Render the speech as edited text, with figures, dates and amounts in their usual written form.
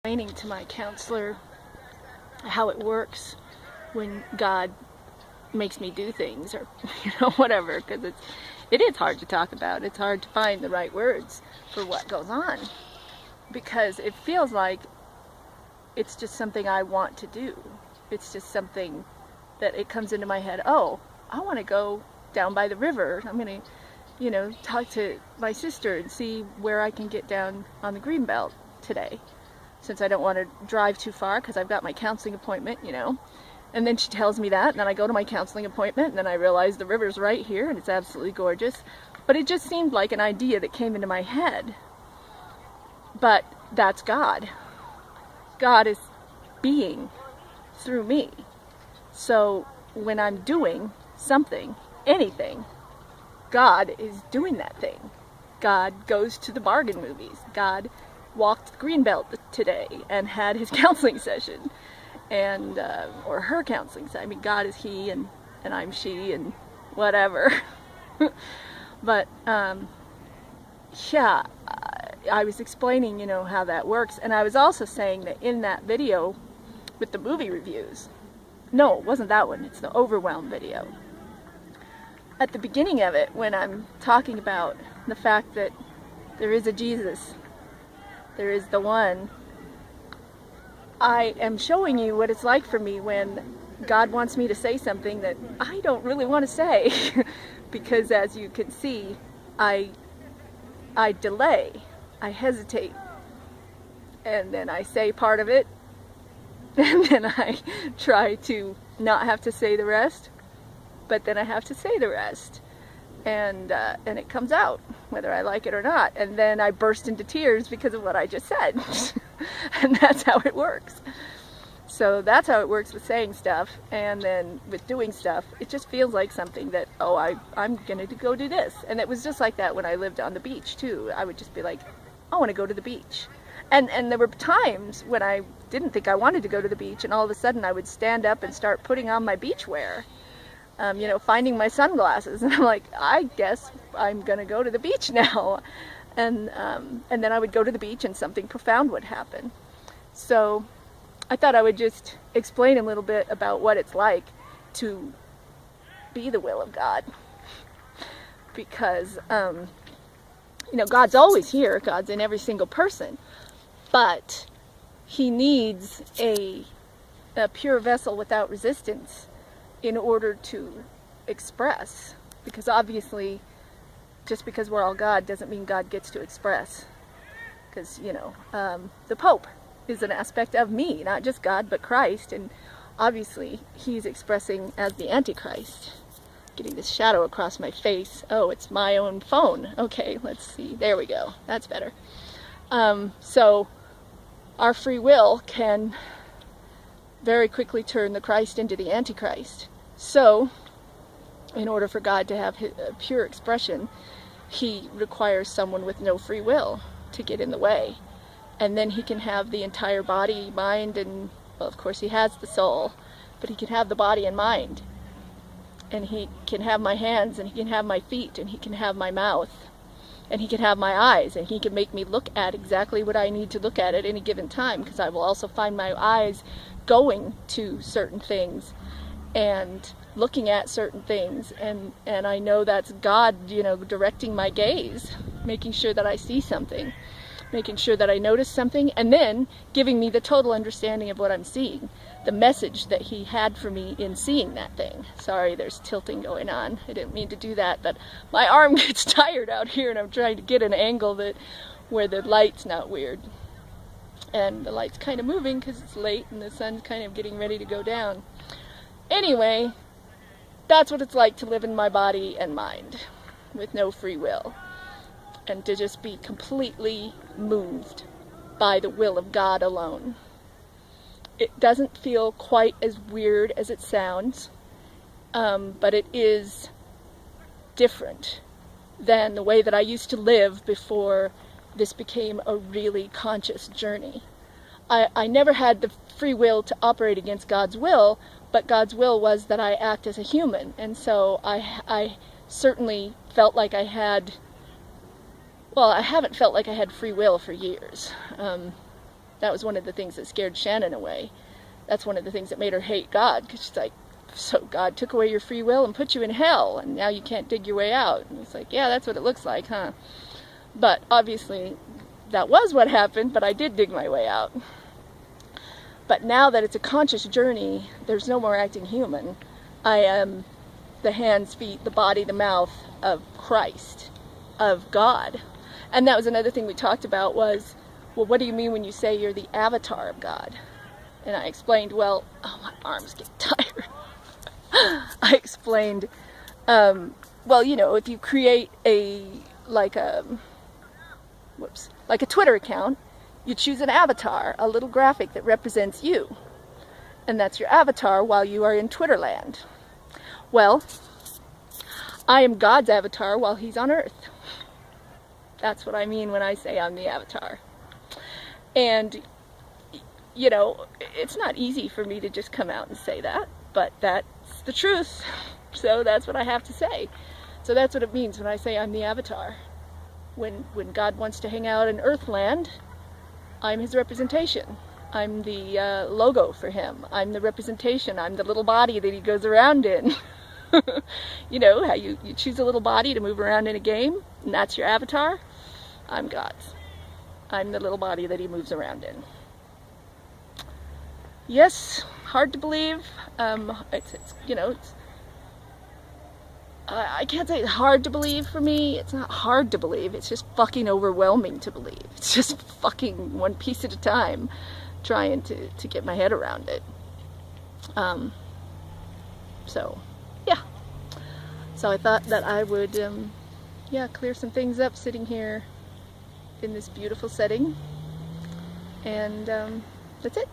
Explaining to my counselor how it works when God makes me do things, or whatever, because it is hard to talk about. It's hard to find the right words for what goes on, because it feels like it's just something I want to do. It's just something that it comes into my head. Oh, I want to go down by the river. I'm going to talk to my sister and see where I can get down on the Greenbelt today, since I don't want to drive too far because I've got my counseling appointment, And then she tells me that, and then I go to my counseling appointment, and then I realize the river's right here, and it's absolutely gorgeous. But it just seemed like an idea that came into my head. But that's God. God is being through me. So when I'm doing something, anything, God is doing that thing. God goes to the bargain movies. God walked the Greenbelt today and had his counseling session, and or her counseling session. I mean, God is he, and I'm she, and whatever. But yeah, I was explaining, how that works, and I was also saying that in that video with the movie reviews, no, it wasn't that one. It's the Overwhelm video. At the beginning of it, when I'm talking about the fact that there is a Jesus, there is the one, I am showing you what it's like for me when God wants me to say something that I don't really want to say. Because as you can see, I delay, I hesitate, and then I say part of it, and then I try to not have to say the rest, but then I have to say the rest. And it comes out, whether I like it or not. And then I burst into tears because of what I just said. And that's how it works. So that's how it works with saying stuff. And then with doing stuff, it just feels like something that, oh, I'm going to go do this. And it was just like that when I lived on the beach, too. I would just be like, I want to go to the beach. And there were times when I didn't think I wanted to go to the beach, and all of a sudden I would stand up and start putting on my beach wear. Finding my sunglasses, and I'm like, I guess I'm gonna go to the beach now, and then I would go to the beach and something profound would happen. So I thought I would just explain a little bit about what it's like to be the will of God, because God's always here. God's in every single person, but he needs a pure vessel without resistance in order to express, because obviously just because we're all God doesn't mean God gets to express, because the Pope is an aspect of me, not just God but Christ, and obviously he's expressing as the Antichrist. Getting this shadow across my face. Oh, it's my own phone. Okay, let's see, there we go, that's better. So our free will can very quickly turn the Christ into the Antichrist. So, in order for God to have a pure expression, he requires someone with no free will to get in the way. And then he can have the entire body, mind, and, well, of course he has the soul, but he can have the body and mind. And he can have my hands, and he can have my feet, and he can have my mouth, and he can have my eyes, and he can make me look at exactly what I need to look at any given time, because I will also find my eyes going to certain things and looking at certain things, and I know that's God, directing my gaze, making sure that I see something, making sure that I notice something, and then giving me the total understanding of what I'm seeing, the message that he had for me in seeing that thing. Sorry, there's tilting going on. I didn't mean to do that, but my arm gets tired out here, and I'm trying to get an angle where the light's not weird. And the light's kind of moving because it's late and the sun's kind of getting ready to go down. Anyway, that's what it's like to live in my body and mind with no free will, and to just be completely moved by the will of God alone. It doesn't feel quite as weird as it sounds, but it is different than the way that I used to live before this became a really conscious journey. I never had the free will to operate against God's will, but God's will was that I act as a human, and so I certainly felt like I had, well, I haven't felt like I had free will for years. That was one of the things that scared Shannon away. That's one of the things that made her hate God, because she's like, so God took away your free will and put you in hell, and now you can't dig your way out. And it's like, yeah, that's what it looks like, huh? But obviously, that was what happened, but I did dig my way out. But now that it's a conscious journey, there's no more acting human. I am the hands, feet, the body, the mouth of Christ, of God. And that was another thing we talked about was, well, what do you mean when you say you're the avatar of God? And I explained, well, oh, my arms get tired. I explained, well, you know, if you create like a Twitter account, you choose an avatar, a little graphic that represents you. And that's your avatar while you are in Twitterland. Well, I am God's avatar while he's on earth. That's what I mean when I say I'm the avatar. And, you know, it's not easy for me to just come out and say that, but that's the truth. So that's what I have to say. So that's what it means when I say I'm the avatar. When God wants to hang out in Earthland, I'm his representation. I'm the logo for him. I'm the representation. I'm the little body that he goes around in. You know, how you choose a little body to move around in a game, and that's your avatar? I'm God's. I'm the little body that he moves around in. Yes, hard to believe. It's you know, I can't say it's hard to believe for me. It's not hard to believe. It's just fucking overwhelming to believe. It's just fucking one piece at a time, trying to get my head around it. So, yeah. So I thought that I would, yeah, clear some things up sitting here in this beautiful setting. And that's it.